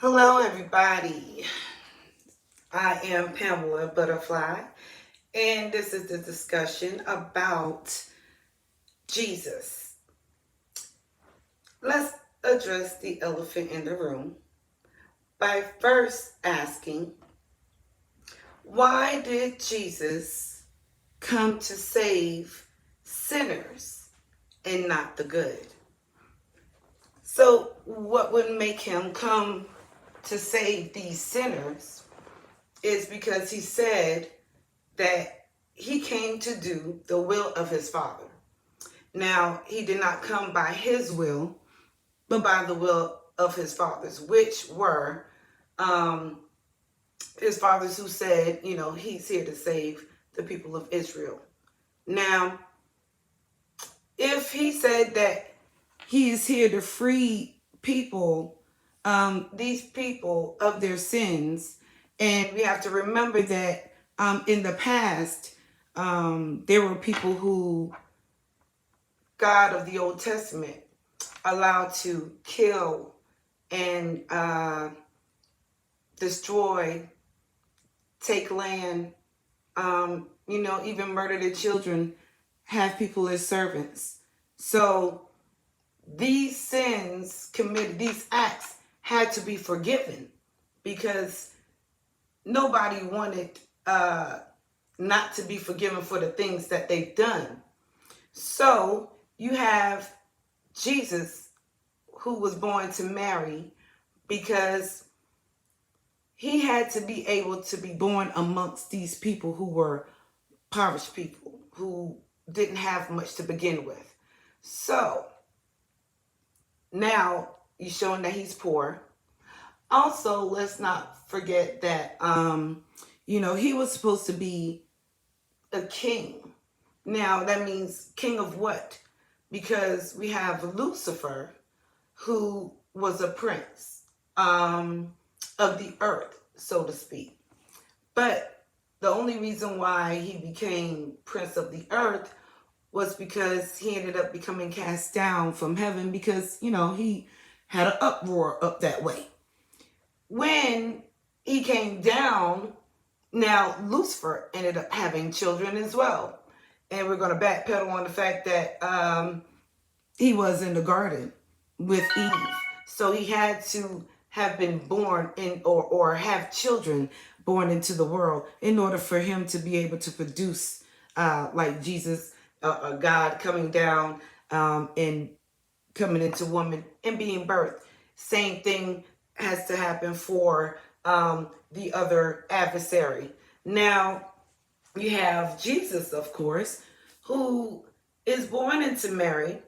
Hello, everybody. I am Pamela Butterfly, and this is the discussion about Jesus. Let's address the elephant in the room by first asking, why did Jesus come to save sinners and not the good? So, what would make him come to save these sinners is because he said that he came to do the will of his Father. Now, he did not come by his will, but by the will of his fathers, which were his fathers who said, he's here to save the people of Israel. Now, if he said that he is here to free people, these people of their sins, and we have to remember that in the past, there were people who God of the Old Testament allowed to kill and destroy, take land, even murder their children, have people as servants. So these sins committed, these acts had to be forgiven because nobody wanted not to be forgiven for the things that they've done. So you have Jesus, who was born to Mary, because he had to be able to be born amongst these people who were impoverished people, who didn't have much to begin with. So now he's showing that he's poor. Also, let's not forget that, he was supposed to be a king. Now, that means king of what? Because we have Lucifer, who was a prince of the earth, so to speak. But the only reason why he became prince of the earth was because he ended up becoming cast down from heaven because, he had an uproar up that way. When he came down, now Lucifer ended up having children as well. And we're going to backpedal on the fact that he was in the garden with Eve. So he had to have been born in or have children born into the world in order for him to be able to produce like Jesus, God coming down and coming into woman and being birthed. Same thing has to happen for the other adversary. Now, you have Jesus, of course, who is born into Mary,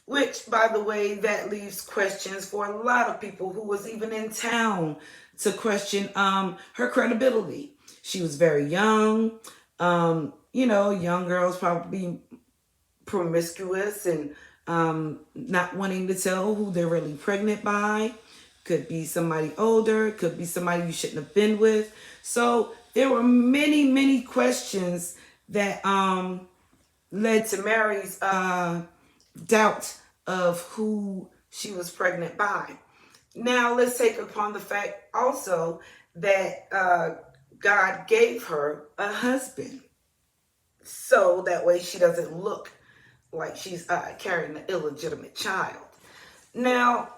which, by the way, that leaves questions for a lot of people who was even in town to question her credibility. She was very young. Young girls probably promiscuous and not wanting to tell who they're really pregnant by. Could be somebody older, could be somebody you shouldn't have been with. So there were many, many questions that led to Mary's doubt of who she was pregnant by. Now let's take upon the fact also that God gave her a husband. So that way she doesn't look like she's carrying an illegitimate child. Now,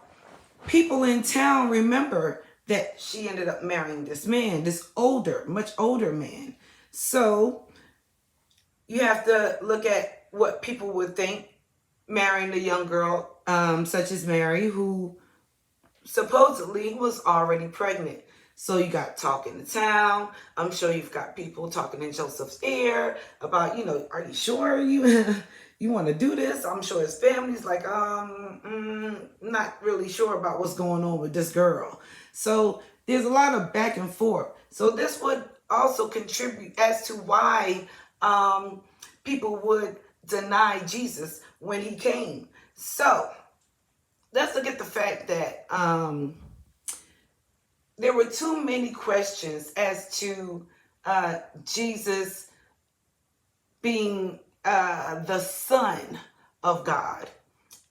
people in town remember that she ended up marrying this man, this older, much older man. So you have to look at what people would think marrying a young girl such as Mary, who supposedly was already pregnant. So you got talk in the town. I'm sure you've got people talking in Joseph's ear about, are you sure you you want to do this? I'm sure his family's like, not really sure about what's going on with this girl. So there's a lot of back and forth. So this would also contribute as to why people would deny Jesus when he came. So let's look at the fact that there were too many questions as to Jesus being the Son of God.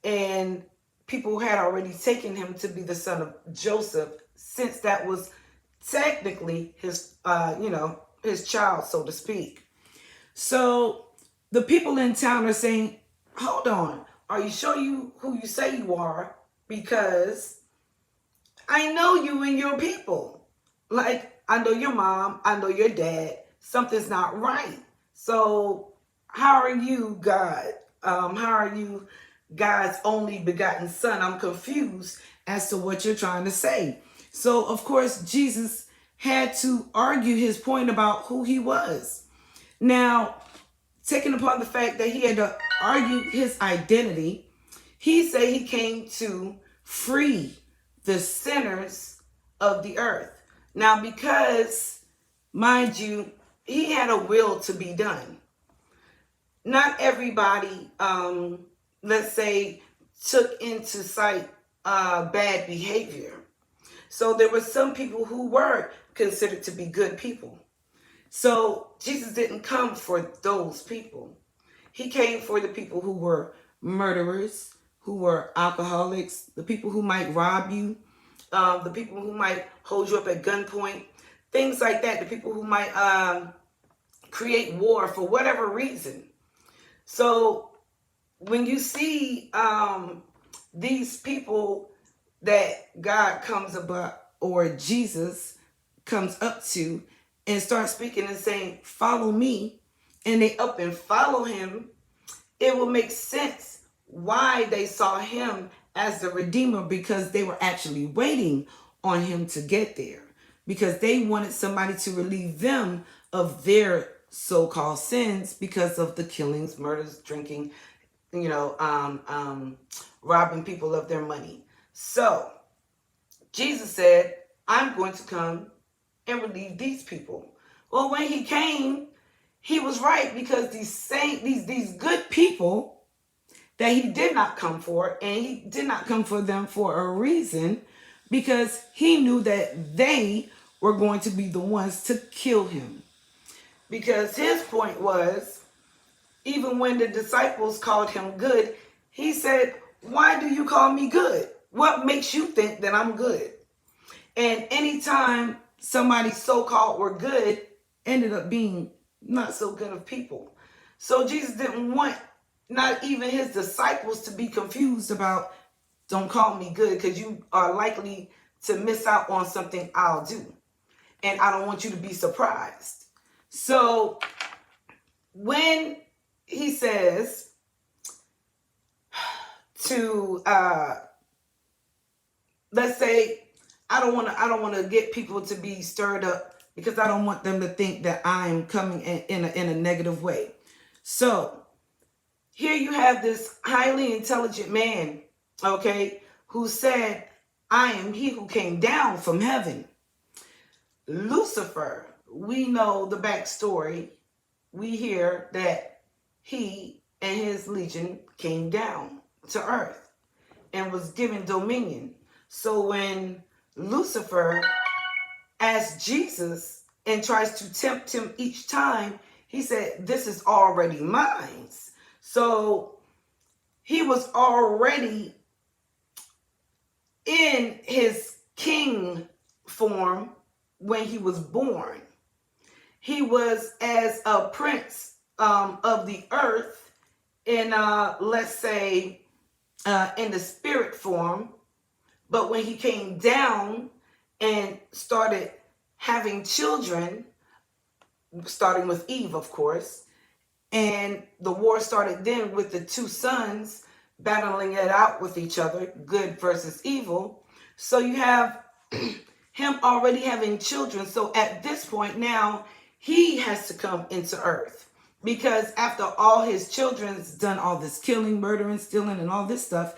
And people had already taken him to be the son of Joseph since that was technically his, his child, so to speak. So the people in town are saying, hold on, are you sure you who you say you are? Because I know you and your people. Like, I know your mom, I know your dad. Something's not right. So how are you God? How are you God's only begotten son? I'm confused as to what you're trying to say. So of course Jesus had to argue his point about who he was. Now, taking upon the fact that he had to argue his identity, he said he came to free the sinners of the earth. Now, because, mind you, he had a will to be done. Not everybody, let's say, took into sight bad behavior. So there were some people who were considered to be good people. So Jesus didn't come for those people. He came for the people who were murderers, who were alcoholics, the people who might rob you, the people who might hold you up at gunpoint, things like that, the people who might create war for whatever reason. So when you see these people that God comes about, or Jesus comes up to, and start speaking and saying, follow me, and they up and follow him, it will make sense why they saw him as the Redeemer, because they were actually waiting on him to get there, because they wanted somebody to relieve them of their so-called sins because of the killings, murders, drinking, robbing people of their money. So Jesus said, I'm going to come and relieve these people. Well, when he came, he was right, because these good people that he did not come for, and he did not come for them for a reason, because he knew that they were going to be the ones to kill him. Because his point was, even when the disciples called him good, he said, why do you call me good? What makes you think that I'm good? And anytime somebody so-called were good, ended up being not so good of people. So Jesus didn't want not even his disciples to be confused about, don't call me good, because you are likely to miss out on something I'll do. And I don't want you to be surprised. So when he says to, let's say, I don't want to get people to be stirred up, because I don't want them to think that I'm coming in a negative way. So here you have this highly intelligent man, okay, who said, I am he who came down from heaven. Lucifer, we know the backstory. We hear that he and his legion came down to earth and was given dominion. So when Lucifer asks Jesus and tries to tempt him each time, he said, this is already mine. So he was already in his king form when he was born. He was as a prince of the earth in, let's say, in the spirit form. But when he came down and started having children, starting with Eve, of course, and the war started then with the two sons battling it out with each other, good versus evil. So you have him already having children. So at this point now, he has to come into earth, because after all his children's done all this killing, murdering, stealing, and all this stuff,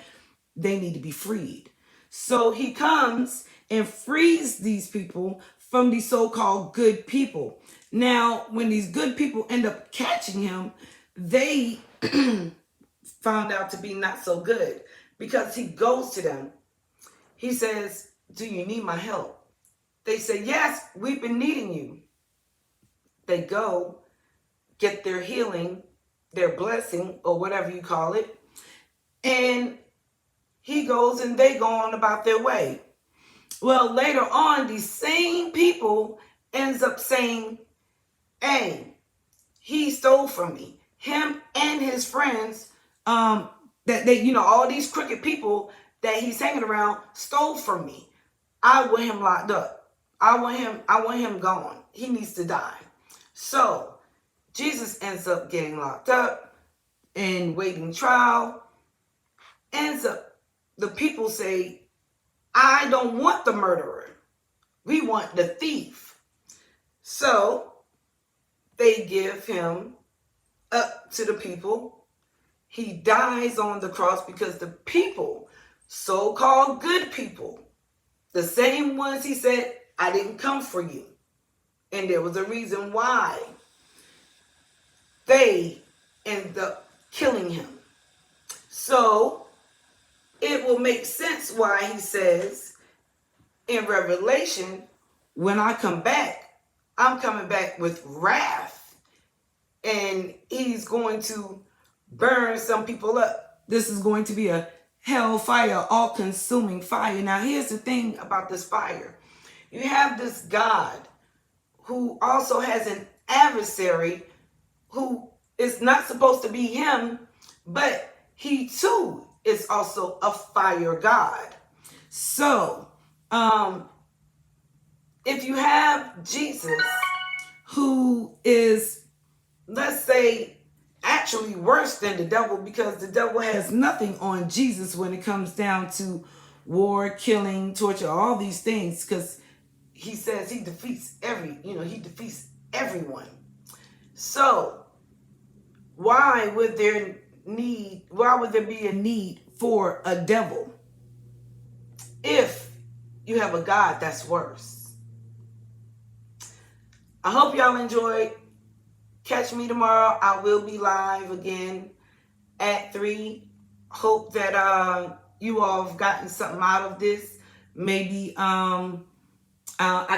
they need to be freed. So he comes and frees these people from these so-called good people. Now, when these good people end up catching him, they found out to be not so good, because he goes to them. He says, do you need my help? They say, yes, we've been needing you. They go, get their healing, their blessing, or whatever you call it. And he goes and they go on about their way. Well, later on, these same people ends up saying, hey, he stole from me. Him and his friends, that they, all these crooked people that he's hanging around stole from me. I want him locked up. I want him gone. He needs to die. So Jesus ends up getting locked up and waiting trial. Ends up, the people say, I don't want the murderer. We want the thief. So they give him up to the people. He dies on the cross because the people, so-called good people, the same ones he said, I didn't come for you. And there was a reason why they end up killing him. So it will make sense why he says in Revelation, when I come back, I'm coming back with wrath. And he's going to burn some people up. This is going to be a hellfire, all-consuming fire. Now, here's the thing about this fire. You have this God who also has an adversary who is not supposed to be him, but he too is also a fire God. So, if you have Jesus, who is, let's say, actually worse than the devil, because the devil has nothing on Jesus when it comes down to war, killing, torture, all these things, because he says he defeats he defeats everyone. So why would there be a need for a devil if you have a God that's worse? I hope y'all enjoyed. Catch me tomorrow. I will be live again at 3. Hope that you all have gotten something out of this. Maybe I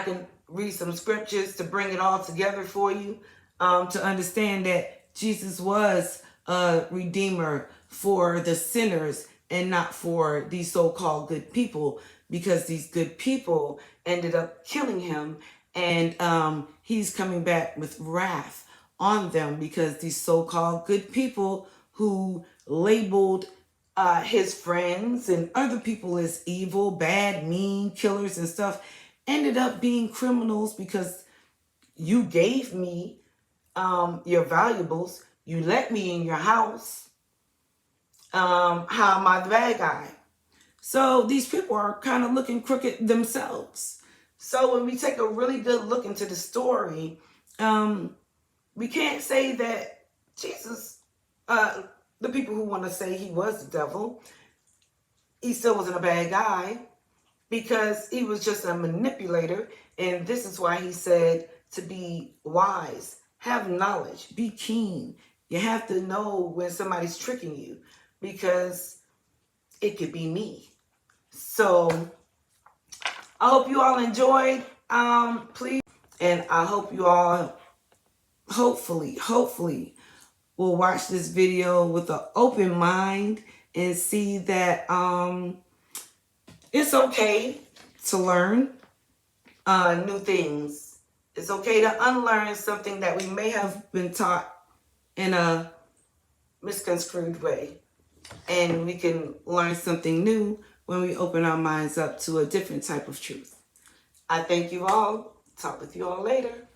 can read some scriptures to bring it all together for you, to understand that Jesus was a redeemer for the sinners and not for these so-called good people, because these good people ended up killing him, and he's coming back with wrath on them because these so-called good people who labeled his friends and other people as evil, bad, mean, killers and stuff ended up being criminals because you gave me your valuables. You let me in your house. How am I the bad guy? So these people are kind of looking crooked themselves. So when we take a really good look into the story, we can't say that Jesus, the people who want to say he was the devil, he still wasn't a bad guy, because he was just a manipulator. And this is why he said to be wise, have knowledge, be keen. You have to know when somebody's tricking you, because it could be me. So I hope you all enjoyed, please. And I hope you all hopefully will watch this video with an open mind and see that it's okay to learn new things. It's okay to unlearn something that we may have been taught in a misconstrued way. And we can learn something new when we open our minds up to a different type of truth. I thank you all. Talk with you all later.